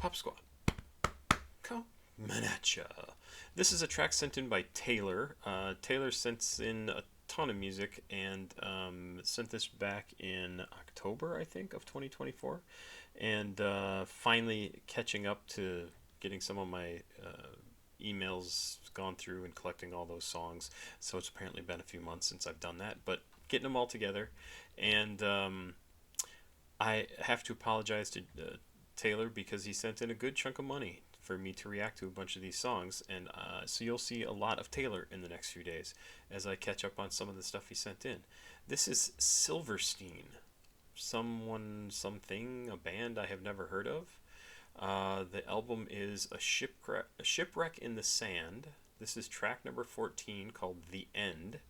Papasquatjon, coming at ya. This is a track sent in by Taylor. Taylor sent in a ton of music and sent this back in October, I think, of 2024. And finally catching up to getting some of my emails gone through and collecting all those songs. So it's apparently been a few months since I've done that, but getting them all together. And I have to apologize to Taylor because he sent in a good chunk of money for me to react to a bunch of these songs, and so you'll see a lot of Taylor in the next few days as I catch up on some of the stuff he sent in. This is Silverstein, something, a band I have never heard of. The album is a shipwreck in the sand. This is track number 14 called The End,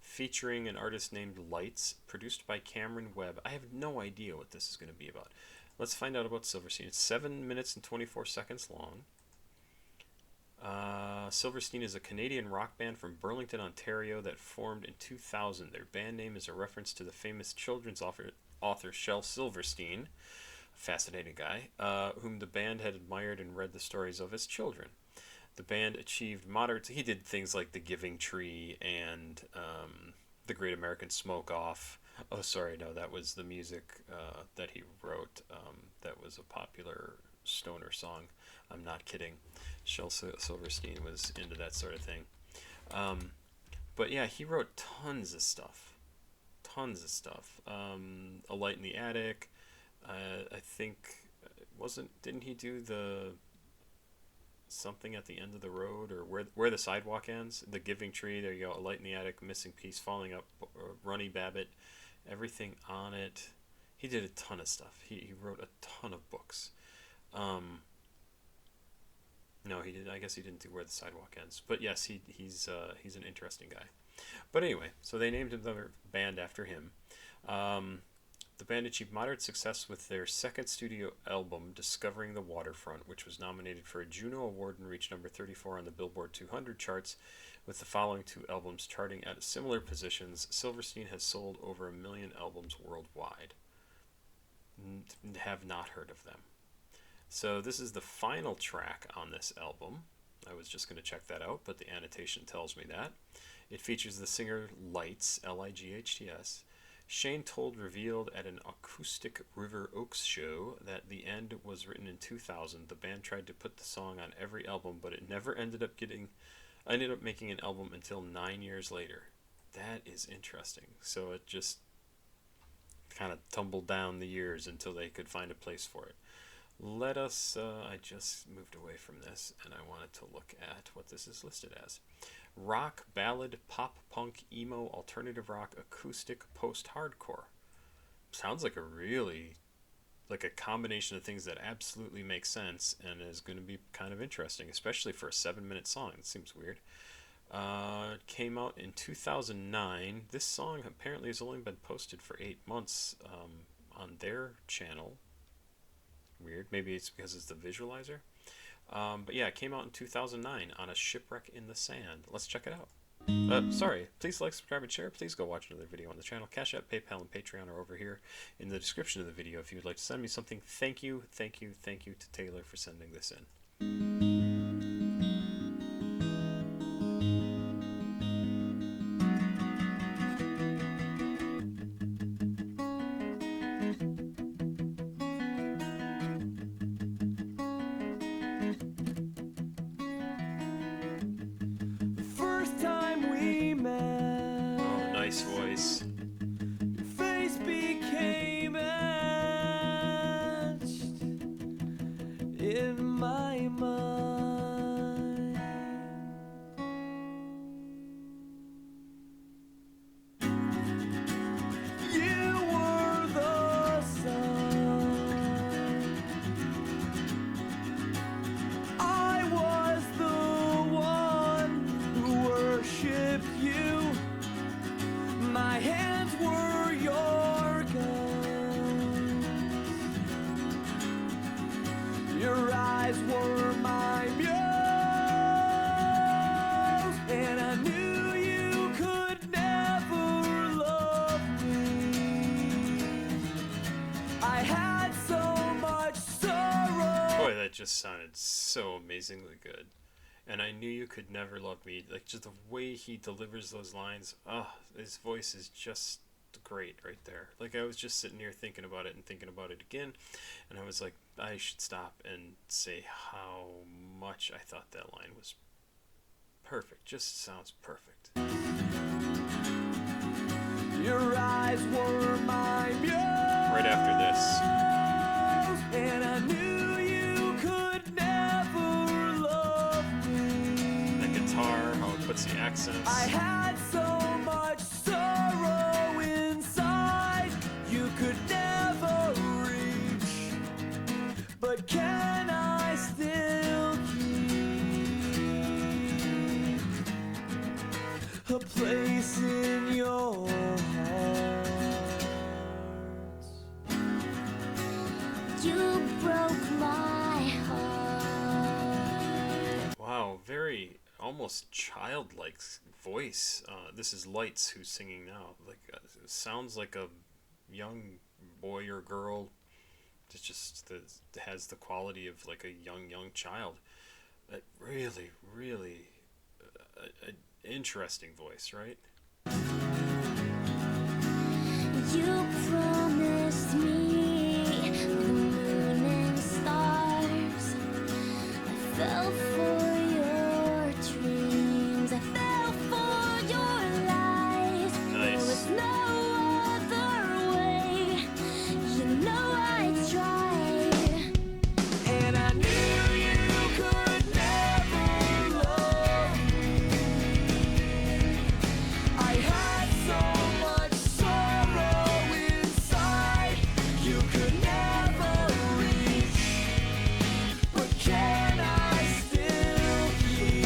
featuring an artist named Lights, produced by Cameron Webb. I have no idea what this is going to be about. Let's find out about Silverstein. It's 7 minutes and 24 seconds long. Silverstein is a Canadian rock band from Burlington, Ontario that formed in 2000. Their band name is a reference to the famous children's author Shel Silverstein, a fascinating guy, whom the band had admired and read the stories of as children. The band achieved moderate... He did things like The Giving Tree and The Great American Smoke-Off. Oh, sorry, no, that was the music that he wrote. That was a popular stoner song. I'm not kidding. Shel Silverstein was into that sort of thing. But yeah, he wrote tons of stuff. A Light in the Attic. I think, didn't he do the something at the end of the road, or where the sidewalk ends? The Giving Tree, there you go. A Light in the Attic, Missing Piece, Falling Up, Runny Babbitt. Everything on it. He did a ton of stuff. He wrote a ton of books. No, he did. I guess he didn't do Where the Sidewalk Ends. But yes, he's an interesting guy. But anyway, so they named their band after him. The band achieved moderate success with their second studio album, Discovering the Waterfront, which was nominated for a Juno Award and reached number 34 on the Billboard 200 charts, with the following two albums charting at similar positions. Silverstein has sold over 1 million albums worldwide. Have not heard of them. So this is the final track on this album. I was just going to check that out, but the annotation tells me that. It features the singer Lights, Lights. Shane Told revealed at an Acoustic River Oaks show that The End was written in 2000. The band tried to put the song on every album, but it never ended up making an album until 9 years later. That is interesting. So it just kind of tumbled down the years until they could find a place for it. Let us, I just moved away from this, and I wanted to look at what this is listed as. Rock, ballad, pop, punk, emo, alternative rock, acoustic, post-hardcore. Sounds like a combination of things that absolutely make sense and is going to be kind of interesting, especially for a 7-minute song. It seems weird. It came out in 2009. This song apparently has only been posted for 8 months on their channel. Weird. Maybe it's because it's the visualizer. But yeah, it came out in 2009 on a shipwreck in the sand. Let's check it out. Sorry. Please like, subscribe, and share. Please go watch another video on the channel. CashApp, PayPal, and Patreon are over here in the description of the video if you would like to send me something. Thank you to Taylor for sending this in. Nice voice. Your face became etched in my mind. You were the sun. I was the one who worshipped you. My hands were your guns. Your eyes were my muse. And I knew you could never love me. I had so much sorrow. Boy, that just sounded so amazingly good. And I knew you could never love me. Like, just the way he delivers those lines, his voice is just great right there. Like, I was just sitting here thinking about it and thinking about it again, and I was like, I should stop and say how much I thought that line was perfect. Just sounds perfect. Your eyes were my muse. Right after this, and I knew you could never love me. the guitar, how it puts the accents. I had so much sorrow inside, you could never reach. But can I still keep a place in your heart? You broke my heart. Wow, very almost childlike voice. This is Lights who's singing now. Like, it sounds like a young boy or girl. It's just has the quality of like a young child. Really, really interesting voice, right? You promised me the moon and stars. I fell for your dreams. I fell for your lies. Nice. There was no other way. You know I tried. And I knew you could never love me. I had so much sorrow inside, you could never reach. But can I still keep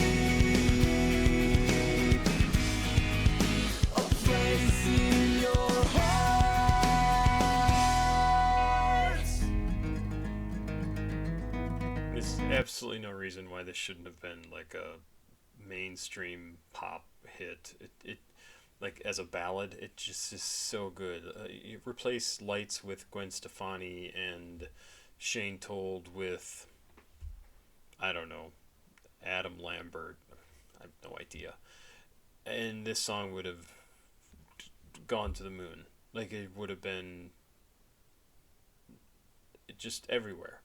a place in your heart? There's absolutely no reason why this shouldn't have been like a mainstream pop hit. It like as a ballad, it just is so good. You replace Lights with Gwen Stefani and Shane Told with, I don't know, Adam Lambert. I have no idea. And this song would have gone to the moon. Like, it would have been just everywhere.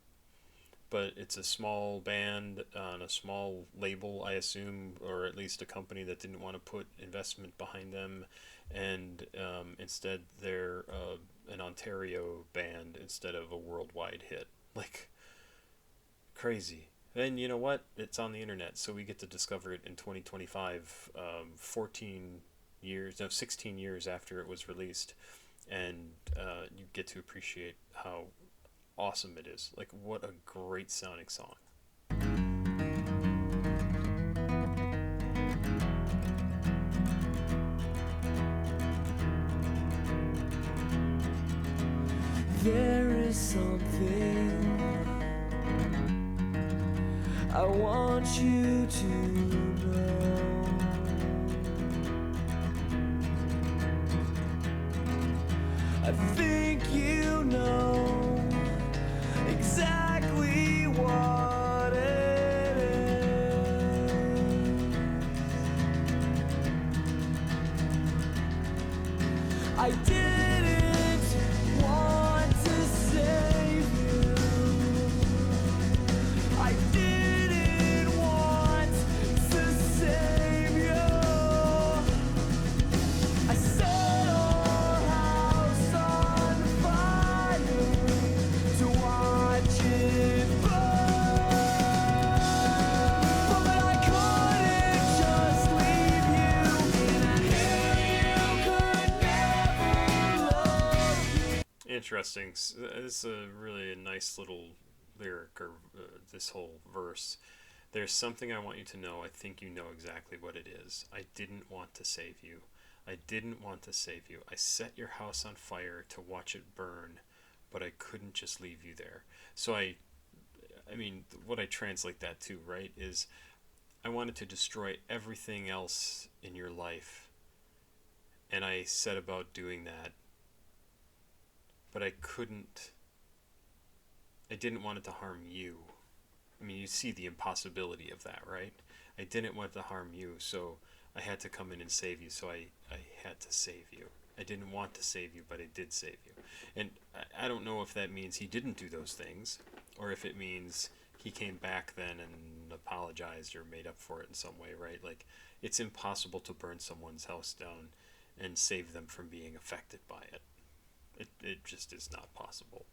But it's a small band on a small label, I assume, or at least a company that didn't want to put investment behind them, and instead they're an Ontario band instead of a worldwide hit. Like, crazy. And you know what? It's on the internet, so we get to discover it in 2025, 16 years after it was released, and you get to appreciate how awesome it is. Like, what a great sounding song. There is something I want you to know. I think you know exactly what it is. I didn't want to save you. I didn't want to save you. I set our house on fire to watch it burn. But I couldn't just leave you, and I knew you could never love me. Interesting. This is a really nice little lyric, or this whole verse. There's something I want you to know. I think you know exactly what it is. I didn't want to save you. I didn't want to save you. I set your house on fire to watch it burn, but I couldn't just leave you there. So I mean, what I translate that to, right, is I wanted to destroy everything else in your life, and I set about doing that, but I couldn't. I didn't want it to harm you. I mean, you see the impossibility of that, right? I didn't want to harm you, so I had to come in and save you, so I had to save you. I didn't want to save you, but I did save you. And I don't know if that means he didn't do those things, or if it means he came back then and apologized or made up for it in some way, right? Like, it's impossible to burn someone's house down and save them from being affected by it. It just is not possible.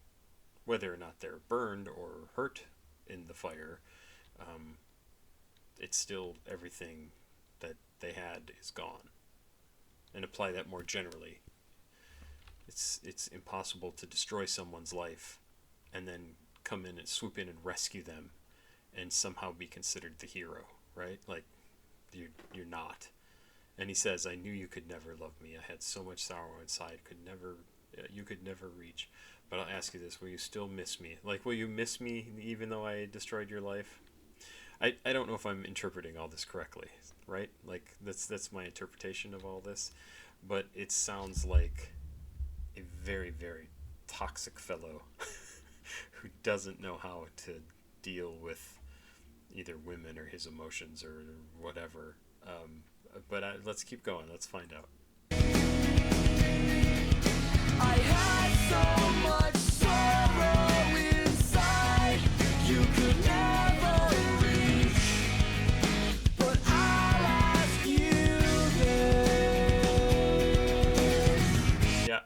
Whether or not they're burned or hurt in the fire, it's still everything that they had is gone. And apply that more generally. It's impossible to destroy someone's life and then come in and swoop in and rescue them and somehow be considered the hero, right? Like, you're not. And he says, I knew you could never love me. I had so much sorrow inside, you could never reach. But I'll ask you this, will you still miss me? Like, will you miss me even though I destroyed your life? I don't know if I'm interpreting all this correctly, right? Like, that's my interpretation of all this. But it sounds like a very, very toxic fellow who doesn't know how to deal with either women or his emotions or whatever. But let's keep going. Let's find out. I had so much sorrow inside, you could never reach, but I'll ask you this. Yeah,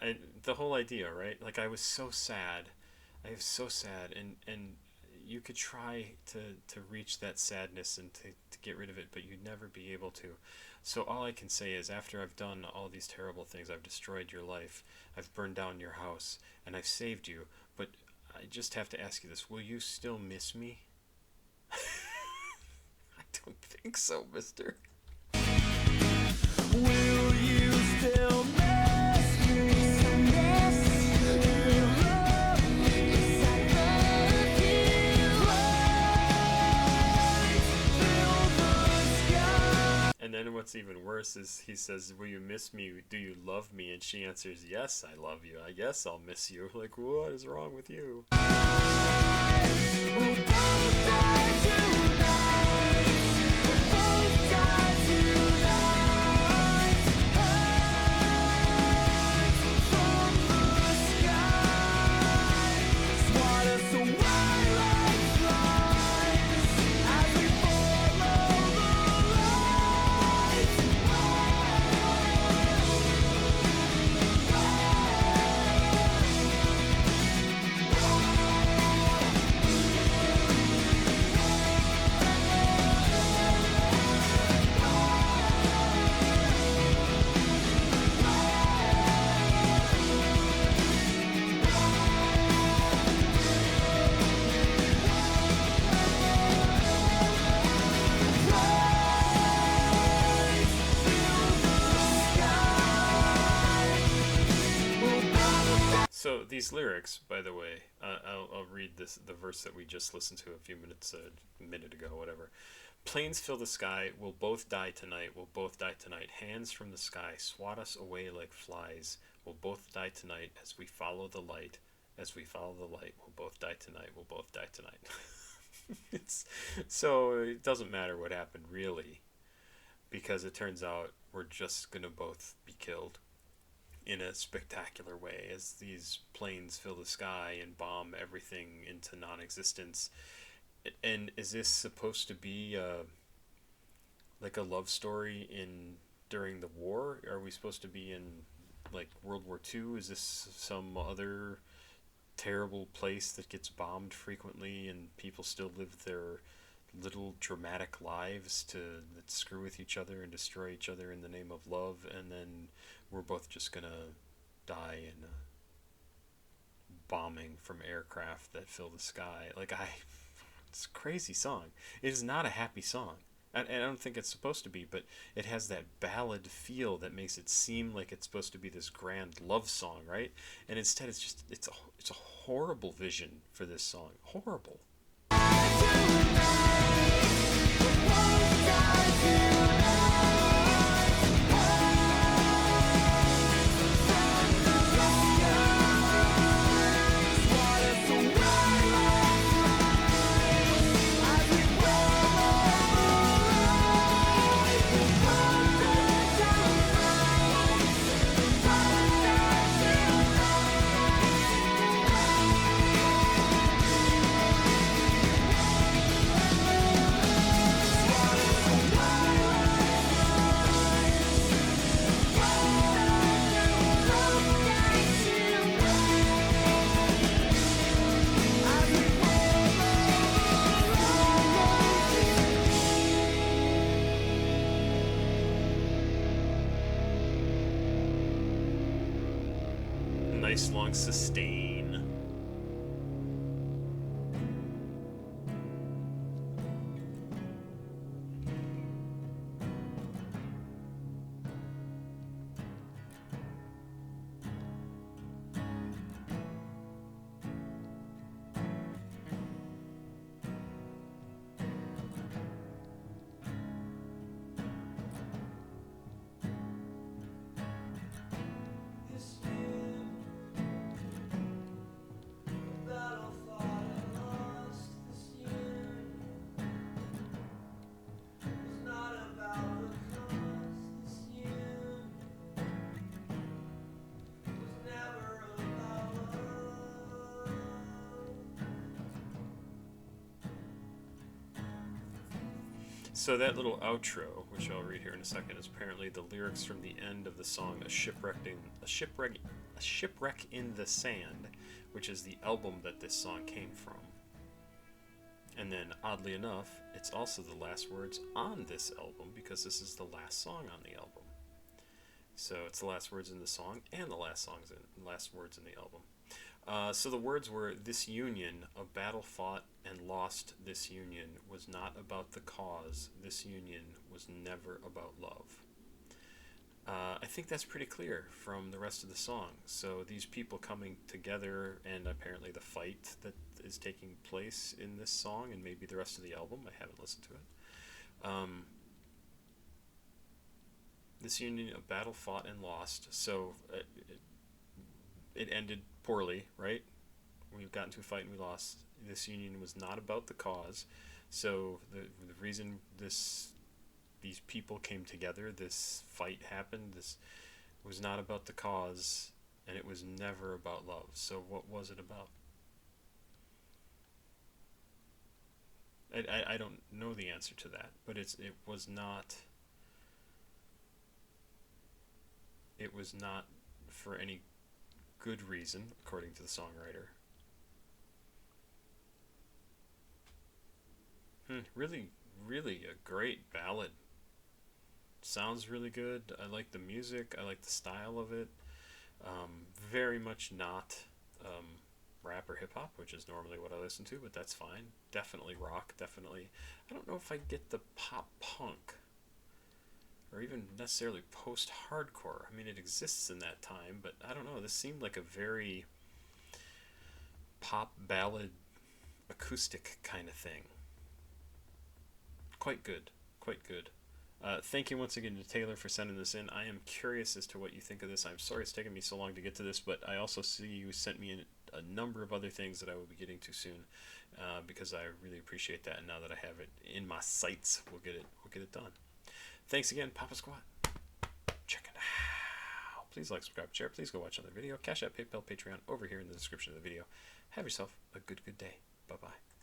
the whole idea, right? Like, I was so sad. I was so sad, and you could try to reach that sadness and to get rid of it, but you'd never be able to. So all I can say is, after I've done all these terrible things, I've destroyed your life, I've burned down your house, and I've saved you, but I just have to ask you this, will you still miss me? I don't think so, mister. Will you still miss me? And then what's even worse is he says, will you miss me? Do you love me? And she answers, yes, I love you. I guess I'll miss you. Like, what is wrong with you? So these lyrics, by the way, I'll read the verse that we just listened to a minute ago, whatever. Planes fill the sky, we'll both die tonight, we'll both die tonight. Hands from the sky, swat us away like flies. We'll both die tonight as we follow the light. As we follow the light, we'll both die tonight, we'll both die tonight. So it doesn't matter what happened, really, because it turns out we're just going to both be killed in a spectacular way as these planes fill the sky and bomb everything into non-existence. And is this supposed to be like a love story during the war? Are we supposed to be in like World War II? Is this some other terrible place that gets bombed frequently and people still live their little dramatic lives that screw with each other and destroy each other in the name of love, and then we're both just gonna die in bombing from aircraft that fill the sky? It's a crazy song. It is not a happy song. And I don't think it's supposed to be, but it has that ballad feel that makes it seem like it's supposed to be this grand love song, right? And instead it's a horrible vision for this song. Horrible. nice long sustain. So that little outro, which I'll read here in a second, is apparently the lyrics from the end of the song "A Shipwreck in the Sand," which is the album that this song came from. And then, oddly enough, it's also the last words on this album because this is the last song on the album. So it's the last words in the song and the last words in the album. So the words were, "This union, a battle fought and lost. This union was not about the cause. This union was never about love." I think that's pretty clear from the rest of the song. So these people coming together, and apparently the fight that is taking place in this song, and maybe the rest of the album, I haven't listened to it. This union, a battle fought and lost. So it ended poorly, right? We got into a fight and we lost. This union was not about the cause. So the reason these people came together, this fight happened, this was not about the cause, and it was never about love. So what was it about? I don't know the answer to that, but it was not for any good reason, according to the songwriter. Really, really a great ballad. Sounds really good. I like the music. I like the style of it. Very much not rap or hip hop, which is normally what I listen to, but that's fine. Definitely rock. Definitely. I don't know if I get the pop punk or even necessarily post-hardcore. I mean, it exists in that time, but I don't know. This seemed like a very pop ballad acoustic kind of thing. Quite good. Quite good. Thank you once again to Taylor for sending this in. I am curious as to what you think of this. I'm sorry it's taken me so long to get to this, but I also see you sent me a number of other things that I will be getting to soon, because I really appreciate that. And now that I have it in my sights, we'll get it done. Thanks again, Papa Squat. Check it out. Please like, subscribe, share. Please go watch another video. CashApp, PayPal, Patreon over here in the description of the video. Have yourself a good day. Bye-bye.